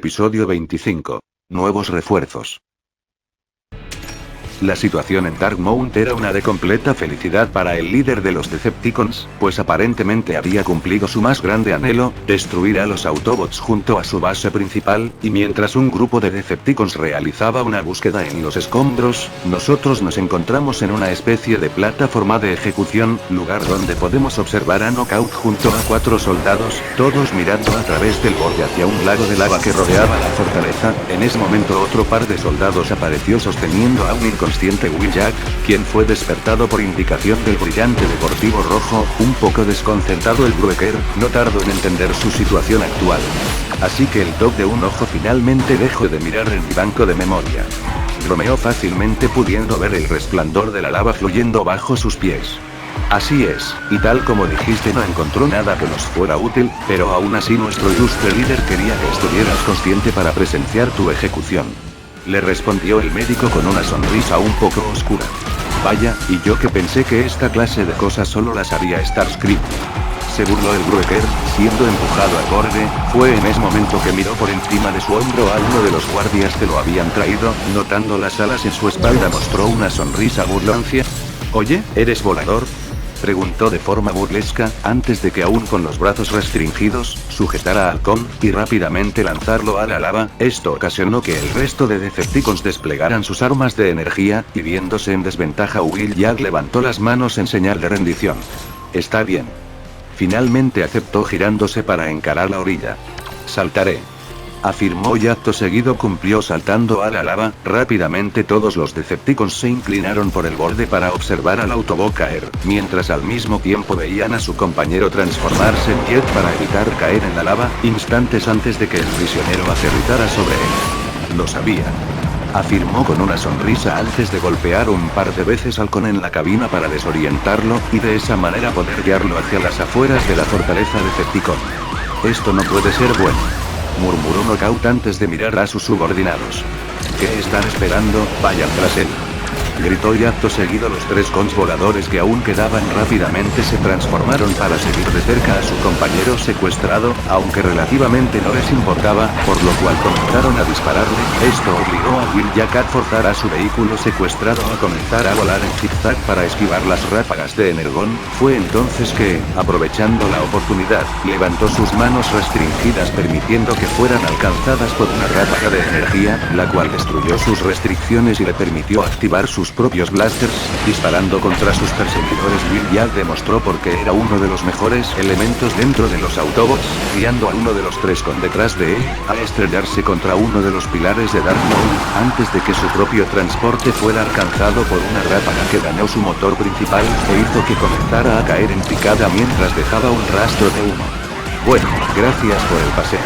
Episodio 25. Nuevos refuerzos. La situación en Darkmount era una de completa felicidad para el líder de los Decepticons, pues aparentemente había cumplido su más grande anhelo, destruir a los Autobots junto a su base principal, y mientras un grupo de Decepticons realizaba una búsqueda en los escombros, nosotros nos encontramos en una especie de plataforma de ejecución, lugar donde podemos observar a Knockout junto a 4 soldados, todos mirando a través del borde hacia un lago de lava que rodeaba la fortaleza. En ese momento otro par de soldados apareció sosteniendo a un inconsciente Will Jack, quien fue despertado por indicación del brillante deportivo rojo. Un poco desconcertado el Brueker no tardó en entender su situación actual. Así que el top de un ojo finalmente dejó de mirar en mi banco de memoria. Bromeó fácilmente pudiendo ver el resplandor de la lava fluyendo bajo sus pies. Así es, y tal como dijiste no encontró nada que nos fuera útil, pero aún así nuestro ilustre líder quería que estuvieras consciente para presenciar tu ejecución. Le respondió el médico con una sonrisa un poco oscura. Vaya, y yo que pensé que esta clase de cosas solo las haría Starscream. Se burló el Brueker, siendo empujado al borde. Fue en ese momento que miró por encima de su hombro a uno de los guardias que lo habían traído, notando las alas en su espalda mostró una sonrisa burloncia. Oye, ¿eres volador?, preguntó de forma burlesca, antes de que aún con los brazos restringidos, sujetara a Halcón, y rápidamente lanzarlo a la lava. Esto ocasionó que el resto de Decepticons desplegaran sus armas de energía, y viéndose en desventaja Will Jack levantó las manos en señal de rendición. Está bien. Finalmente aceptó girándose para encarar la orilla. Saltaré, afirmó y acto seguido cumplió saltando a la lava. Rápidamente todos los Decepticons se inclinaron por el borde para observar al Autobot caer, mientras al mismo tiempo veían a su compañero transformarse en Jet para evitar caer en la lava, instantes antes de que el prisionero aterrizara sobre él. Lo sabía, afirmó con una sonrisa antes de golpear un par de veces al Halcón en la cabina para desorientarlo, y de esa manera poder guiarlo hacia las afueras de la fortaleza Decepticon. Esto no puede ser bueno, murmuró Knockout antes de mirar a sus subordinados. ¿Qué están esperando? Vayan tras él, gritó, y acto seguido los 3 cons voladores que aún quedaban rápidamente se transformaron para seguir de cerca a su compañero secuestrado, aunque relativamente no les importaba, por lo cual comenzaron a dispararle. Esto obligó a Will Jack a forzar a su vehículo secuestrado a comenzar a volar en zigzag para esquivar las ráfagas de energón. Fue entonces que, aprovechando la oportunidad, levantó sus manos restringidas permitiendo que fueran alcanzadas por una ráfaga de energía, la cual destruyó sus restricciones y le permitió activar sus propios blasters, disparando contra sus perseguidores. Will Jack demostró por qué era uno de los mejores elementos dentro de los Autobots, guiando a uno de los 3 con detrás de él, a estrellarse contra uno de los pilares de Darkmount, antes de que su propio transporte fuera alcanzado por una ráfaga que dañó su motor principal, e hizo que comenzara a caer en picada mientras dejaba un rastro de humo. Bueno, gracias por el paseo,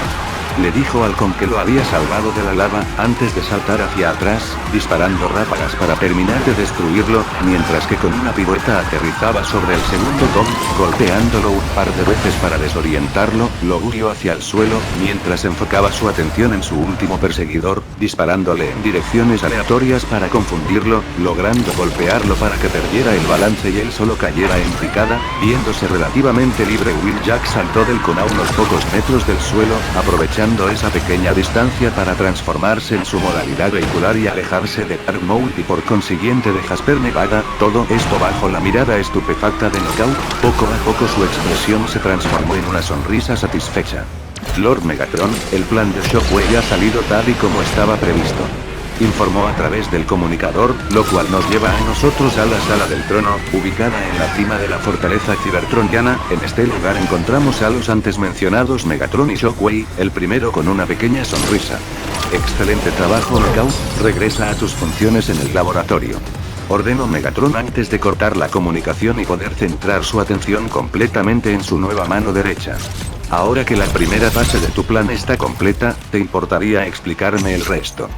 le dijo Halcón, que lo había salvado de la lava, antes de saltar hacia atrás, disparando ráfagas para terminar de destruirlo, mientras que con una pirueta aterrizaba sobre el segundo Tom, golpeándolo un par de veces para desorientarlo. Lo hirió hacia el suelo, mientras enfocaba su atención en su último perseguidor, disparándole en direcciones aleatorias para confundirlo, logrando golpearlo para que perdiera el balance y él solo cayera en picada. Viéndose relativamente libre, Will Jack saltó del con a unos pocos metros del suelo, aprovechando esa pequeña distancia para transformarse en su modalidad vehicular y alejarse de Darkmount y por consiguiente de Jasper Nevada. Todo esto bajo la mirada estupefacta de Knockout. Poco a poco su expresión se transformó en una sonrisa satisfecha. Lord Megatron, el plan de Shockwave ha salido tal y como estaba previsto, informó a través del comunicador, lo cual nos lleva a nosotros a la sala del trono, ubicada en la cima de la fortaleza cibertroniana. En este lugar encontramos a los antes mencionados Megatron y Shockwave, el primero con una pequeña sonrisa. Excelente trabajo, Knockout, regresa a tus funciones en el laboratorio, ordenó Megatron antes de cortar la comunicación y poder centrar su atención completamente en su nueva mano derecha. Ahora que la primera fase de tu plan está completa, ¿te importaría explicarme el resto?,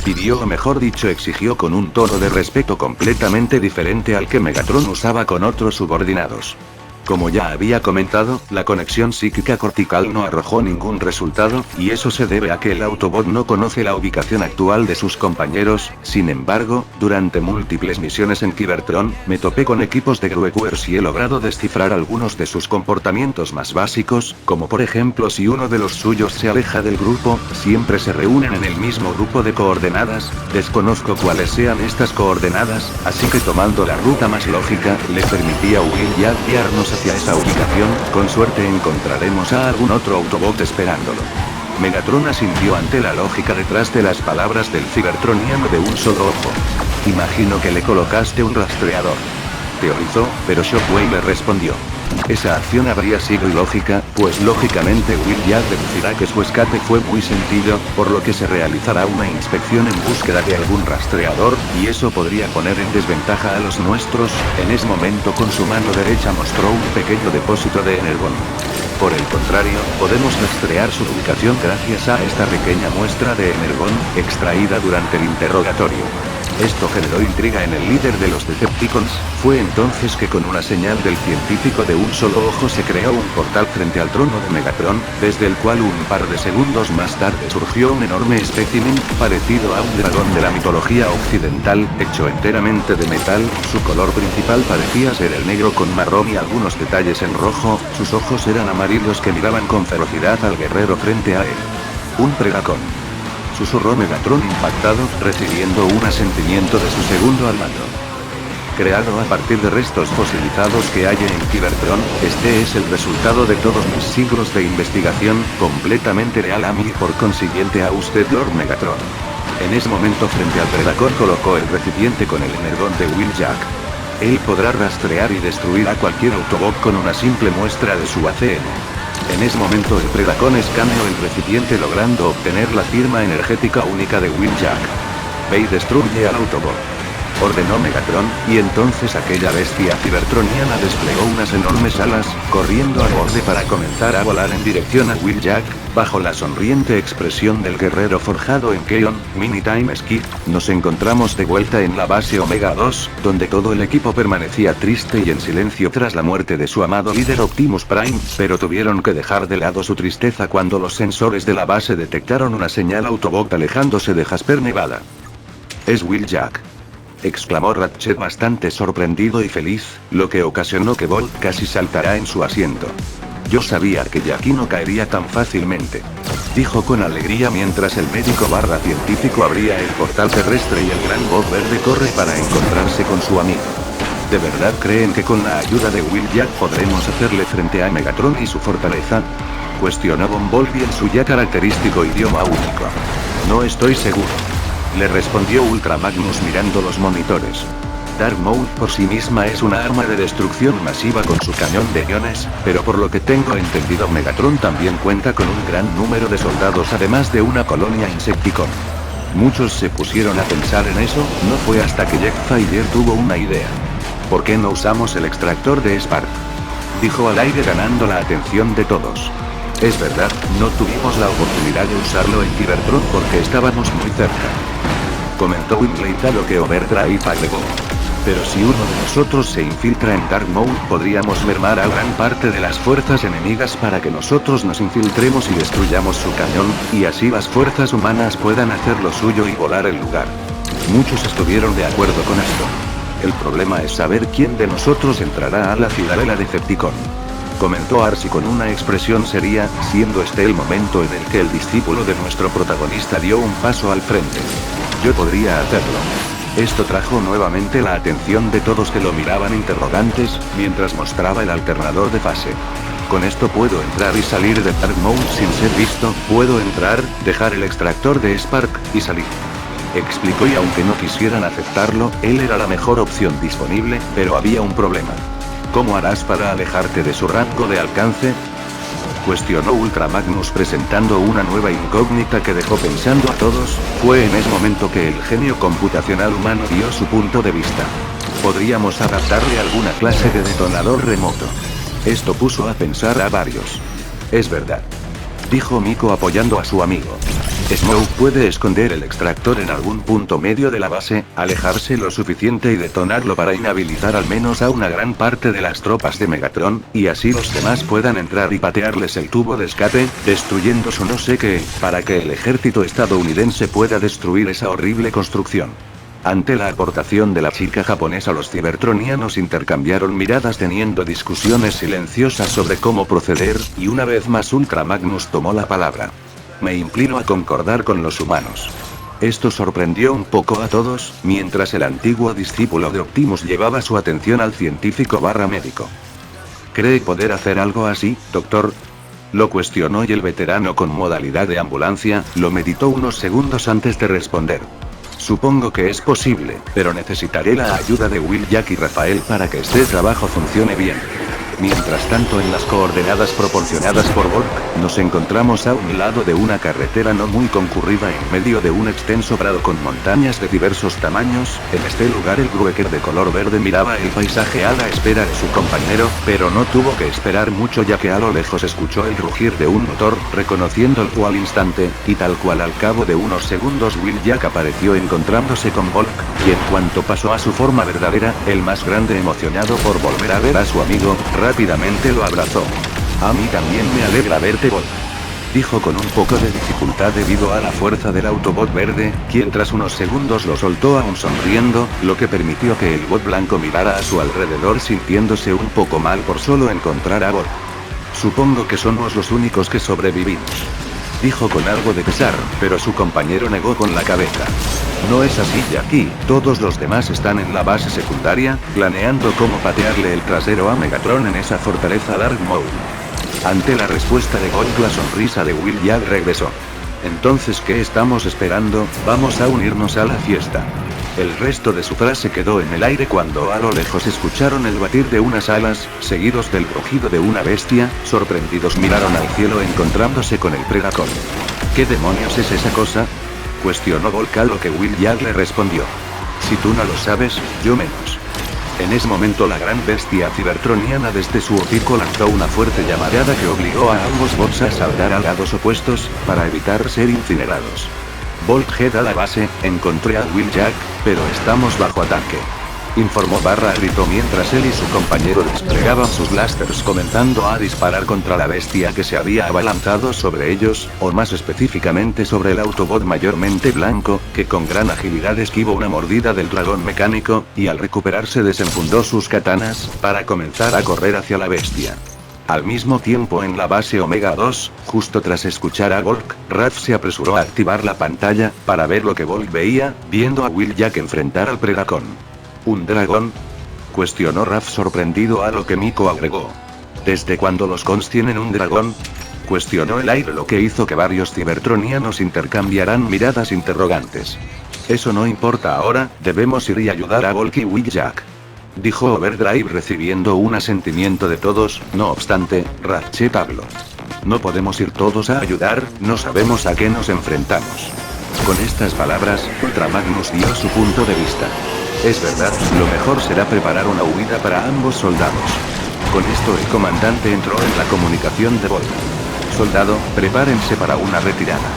pidió, o mejor dicho exigió, con un tono de respeto completamente diferente al que Megatron usaba con otros subordinados. Como ya había comentado, la conexión psíquica cortical no arrojó ningún resultado, y eso se debe a que el Autobot no conoce la ubicación actual de sus compañeros. Sin embargo, durante múltiples misiones en Cybertron, me topé con equipos de Gruequers y he logrado descifrar algunos de sus comportamientos más básicos, como por ejemplo si uno de los suyos se aleja del grupo, siempre se reúnen en el mismo grupo de coordenadas. Desconozco cuáles sean estas coordenadas, así que tomando la ruta más lógica, le permití a Will Jack guiarnos hacia esa ubicación. Con suerte encontraremos a algún otro Autobot esperándolo. Megatron asintió ante la lógica detrás de las palabras del cibertroniano de un solo ojo. Imagino que le colocaste un rastreador. Teorizó, pero Shockwave le respondió. Esa acción habría sido ilógica, pues lógicamente Will Jack deducirá que su escape fue muy sencillo, por lo que se realizará una inspección en búsqueda de algún rastreador, y eso podría poner en desventaja a los nuestros. En ese momento con su mano derecha mostró un pequeño depósito de energón. Por el contrario, podemos rastrear su ubicación gracias a esta pequeña muestra de energón, extraída durante el interrogatorio. Esto generó intriga en el líder de los Decepticons. Fue entonces que con una señal del científico de un solo ojo se creó un portal frente al trono de Megatron, desde el cual un par de segundos más tarde surgió un enorme espécimen, parecido a un dragón de la mitología occidental, hecho enteramente de metal. Su color principal parecía ser el negro con marrón y algunos detalles en rojo. Sus ojos eran amarillos que miraban con ferocidad al guerrero frente a él. Un Predacon, susurró Megatron impactado, recibiendo un asentimiento de su segundo al mando. Creado a partir de restos fosilizados que hay en Cybertron, este es el resultado de todos mis siglos de investigación, completamente real a mí y por consiguiente a usted, Lord Megatron. En ese momento frente al Predacon colocó el recipiente con el energón de Will Jack. Él podrá rastrear y destruir a cualquier Autobot con una simple muestra de su ACN. En ese momento el Predacon escaneó el recipiente logrando obtener la firma energética única de Will Jack. Ve y destruye al Autobot, ordenó Megatron, y entonces aquella bestia cibertroniana desplegó unas enormes alas, corriendo al borde para comenzar a volar en dirección a Will Jack. Bajo la sonriente expresión del guerrero forjado en Keon, Mini Time Skip, nos encontramos de vuelta en la base Omega 2, donde todo el equipo permanecía triste y en silencio tras la muerte de su amado líder Optimus Prime, pero tuvieron que dejar de lado su tristeza cuando los sensores de la base detectaron una señal Autobot alejándose de Jasper, Nevada. Es Will Jack, exclamó Ratchet bastante sorprendido y feliz, lo que ocasionó que Bolt casi saltara en su asiento. Yo sabía que Jackie no caería tan fácilmente, dijo con alegría mientras el médico / científico abría el portal terrestre y el gran Bob verde corre para encontrarse con su amigo. ¿De verdad creen que con la ayuda de Will Jack podremos hacerle frente a Megatron y su fortaleza?, cuestionó Bumblebee en su ya característico idioma único. No estoy seguro, le respondió Ultra Magnus mirando los monitores. Dark Maul por sí misma es una arma de destrucción masiva con su cañón de iones, pero por lo que tengo entendido Megatron también cuenta con un gran número de soldados además de una colonia Insecticon. Muchos se pusieron a pensar en eso. No fue hasta que Jetfire tuvo una idea. ¿Por qué no usamos el extractor de Spark?, dijo al aire ganando la atención de todos. Es verdad, no tuvimos la oportunidad de usarlo en Cybertron porque estábamos muy cerca, comentó Wingley, a lo que Overdrive agregó. Pero si uno de nosotros se infiltra en Dark Maul, podríamos mermar a gran parte de las fuerzas enemigas para que nosotros nos infiltremos y destruyamos su cañón, y así las fuerzas humanas puedan hacer lo suyo y volar el lugar. Muchos estuvieron de acuerdo con esto. El problema es saber quién de nosotros entrará a la ciudadela Decepticon, comentó Arcee con una expresión seria, siendo este el momento en el que el discípulo de nuestro protagonista dio un paso al frente. Yo podría hacerlo. Esto trajo nuevamente la atención de todos que lo miraban interrogantes, mientras mostraba el alternador de fase. Con esto puedo entrar y salir de Dark Maul sin ser visto, puedo entrar, dejar el extractor de Spark, y salir, explicó, y aunque no quisieran aceptarlo, él era la mejor opción disponible, pero había un problema. ¿Cómo harás para alejarte de su rango de alcance?, cuestionó Ultra Magnus presentando una nueva incógnita que dejó pensando a todos. Fue en ese momento que el genio computacional humano dio su punto de vista. Podríamos adaptarle alguna clase de detonador remoto. Esto puso a pensar a varios. Es verdad. dijo Miko apoyando a su amigo. Smoke puede esconder el extractor en algún punto medio de la base, alejarse lo suficiente y detonarlo para inhabilitar al menos a una gran parte de las tropas de Megatron, y así los demás puedan entrar y patearles el tubo de escape, destruyendo su no sé qué, para que el ejército estadounidense pueda destruir esa horrible construcción. Ante la aportación de la chica japonesa, los cibertronianos intercambiaron miradas teniendo discusiones silenciosas sobre cómo proceder, y una vez más Ultra Magnus tomó la palabra. Me inclino a concordar con los humanos. Esto sorprendió un poco a todos, mientras el antiguo discípulo de Optimus llevaba su atención al científico médico. ¿Cree poder hacer algo así, doctor? Lo cuestionó y el veterano con modalidad de ambulancia, lo meditó unos segundos antes de responder. Supongo que es posible, pero necesitaré la ayuda de Will, Jack y Rafael para que este trabajo funcione bien. Mientras tanto, en las coordenadas proporcionadas por Volk, nos encontramos a un lado de una carretera no muy concurrida en medio de un extenso prado con montañas de diversos tamaños. En este lugar el Grueker de color verde miraba el paisaje a la espera de su compañero, pero no tuvo que esperar mucho ya que a lo lejos escuchó el rugir de un motor, reconociéndolo al instante, y tal cual al cabo de unos segundos Will Jack apareció encontrándose con Volk, quien cuanto pasó a su forma verdadera, el más grande emocionado por volver a ver a su amigo, rápidamente lo abrazó. A mí también me alegra verte, Volk, dijo con un poco de dificultad debido a la fuerza del Autobot verde, quien tras unos segundos lo soltó aún sonriendo, lo que permitió que el bot blanco mirara a su alrededor sintiéndose un poco mal por solo encontrar a Volk. Supongo que somos los únicos que sobrevivimos, dijo con algo de pesar, pero su compañero negó con la cabeza. No es así, Jackie, todos los demás están en la base secundaria, planeando cómo patearle el trasero a Megatron en esa fortaleza Dark Maul. Ante la respuesta de Gold, la sonrisa de Will Jack regresó. Entonces, ¿qué estamos esperando? Vamos a unirnos a la fiesta. El resto de su frase quedó en el aire cuando a lo lejos escucharon el batir de unas alas, seguidos del rugido de una bestia. Sorprendidos miraron al cielo encontrándose con el Predacon. ¿Qué demonios es esa cosa?, cuestionó Volk, a lo que Will Jack le respondió. Si tú no lo sabes, yo menos. En ese momento la gran bestia cibertroniana desde su hocico lanzó una fuerte llamarada que obligó a ambos bots a saltar a lados opuestos, para evitar ser incinerados. Volk head a la base, encontré a Will Jack, pero estamos bajo ataque, informó gritó mientras él y su compañero desplegaban sus blasters comenzando a disparar contra la bestia que se había abalanzado sobre ellos, o más específicamente sobre el Autobot mayormente blanco, que con gran agilidad esquivó una mordida del dragón mecánico, y al recuperarse desenfundó sus katanas, para comenzar a correr hacia la bestia. Al mismo tiempo en la base Omega 2, justo tras escuchar a Volk, Raph se apresuró a activar la pantalla, para ver lo que Volk veía, viendo a Will Jack enfrentar al Predacon. ¿Un dragón?, cuestionó Raph sorprendido, a lo que Miko agregó. ¿Desde cuándo los cons tienen un dragón?, cuestionó el aire, lo que hizo que varios cibertronianos intercambiaran miradas interrogantes. Eso no importa ahora, debemos ir y ayudar a Volk y Will Jack, dijo Overdrive recibiendo un asentimiento de todos. No obstante, Ratchet habló. No podemos ir todos a ayudar, no sabemos a qué nos enfrentamos. Con estas palabras, Ultra Magnus dio su punto de vista. Es verdad, lo mejor será preparar una huida para ambos soldados. Con esto el comandante entró en la comunicación de Volk. Soldado, prepárense para una retirada.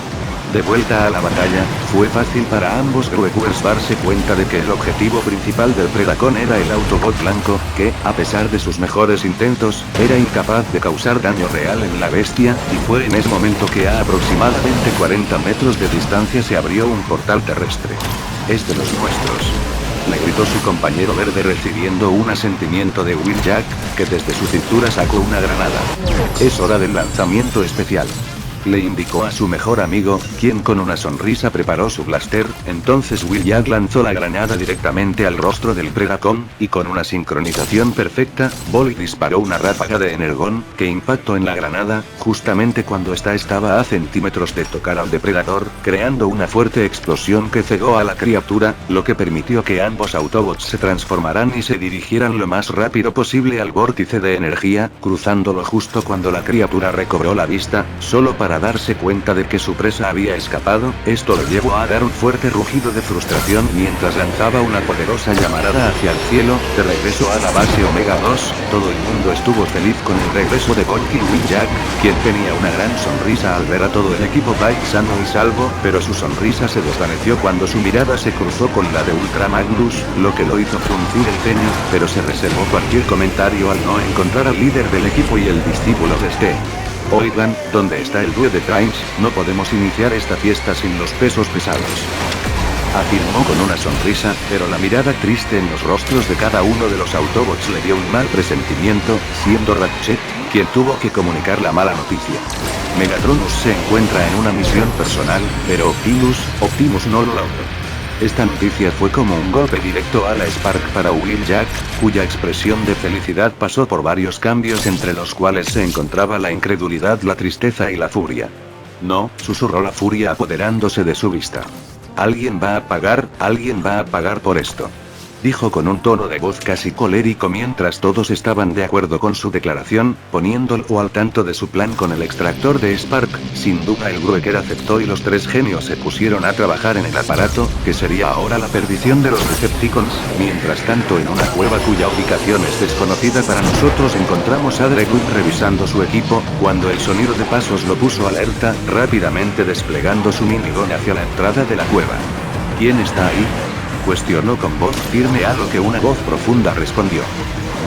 De vuelta a la batalla, fue fácil para ambos Gruekers darse cuenta de que el objetivo principal del Predacon era el Autobot blanco, que, a pesar de sus mejores intentos, era incapaz de causar daño real en la bestia, y fue en ese momento que a aproximadamente 40 metros de distancia se abrió un portal terrestre. Es de los nuestros, le gritó su compañero verde recibiendo un asentimiento de Will Jack, que desde su cintura sacó una granada. Es hora del lanzamiento especial, le indicó a su mejor amigo, quien con una sonrisa preparó su blaster. Entonces Will Jack lanzó la granada directamente al rostro del Predacon, y con una sincronización perfecta, Volk disparó una ráfaga de energón, que impactó en la granada, justamente cuando ésta estaba a centímetros de tocar al depredador, creando una fuerte explosión que cegó a la criatura, lo que permitió que ambos Autobots se transformaran y se dirigieran lo más rápido posible al vórtice de energía, cruzándolo justo cuando la criatura recobró la vista, solo para para darse cuenta de que su presa había escapado, esto lo llevó a dar un fuerte rugido de frustración mientras lanzaba una poderosa llamarada hacia el cielo. De regreso a la base Omega 2, todo el mundo estuvo feliz con el regreso de Volky Wheeljack, quien tenía una gran sonrisa al ver a todo el equipo Byte sano y salvo, pero su sonrisa se desvaneció cuando su mirada se cruzó con la de Ultra Magnus, lo que lo hizo fruncir el ceño, pero se reservó cualquier comentario al no encontrar al líder del equipo y el discípulo de este. Oigan, ¿dónde está el dúo de Trunks? No podemos iniciar esta fiesta sin los pesos pesados. Afirmó con una sonrisa, pero la mirada triste en los rostros de cada uno de los Autobots le dio un mal presentimiento, siendo Ratchet quien tuvo que comunicar la mala noticia. Megatronus se encuentra en una misión personal, pero Optimus no lo logró. Esta noticia fue como un golpe directo a la Spark para Wheeljack, cuya expresión de felicidad pasó por varios cambios entre los cuales se encontraba la incredulidad, la tristeza y la furia. No, susurró la furia apoderándose de su vista. Alguien va a pagar por esto. Dijo con un tono de voz casi colérico mientras todos estaban de acuerdo con su declaración, poniéndolo al tanto de su plan con el extractor de Spark. Sin duda el Grueker aceptó y los tres genios se pusieron a trabajar en el aparato, que sería ahora la perdición de los Decepticons. Mientras tanto, en una cueva cuya ubicación es desconocida para nosotros, encontramos a Dracoon revisando su equipo, cuando el sonido de pasos lo puso alerta, rápidamente desplegando su minigón hacia la entrada de la cueva. ¿Quién está ahí?, cuestionó con voz firme, a lo que una voz profunda respondió: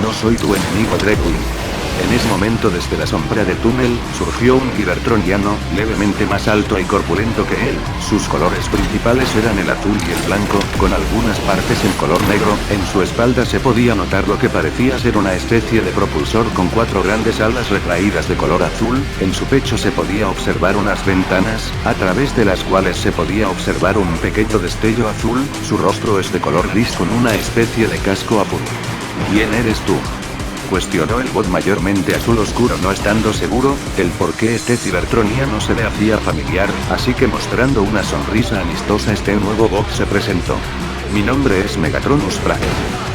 no soy tu enemigo, Dracoon. En ese momento, desde la sombra del túnel, surgió un Cybertroniano, levemente más alto y corpulento que él. Sus colores principales eran el azul y el blanco, con algunas partes en color negro. En su espalda se podía notar lo que parecía ser una especie de propulsor con 4 grandes alas retraídas de color azul. En su pecho se podía observar unas ventanas, a través de las cuales se podía observar un pequeño destello azul. Su rostro es de color gris con una especie de casco azul. ¿Quién eres tú?, cuestionó el bot mayormente azul oscuro, no estando seguro del por qué este Cybertroniano se le hacía familiar, así que mostrando una sonrisa amistosa este nuevo bot se presentó. Mi nombre es Megatronus Prime.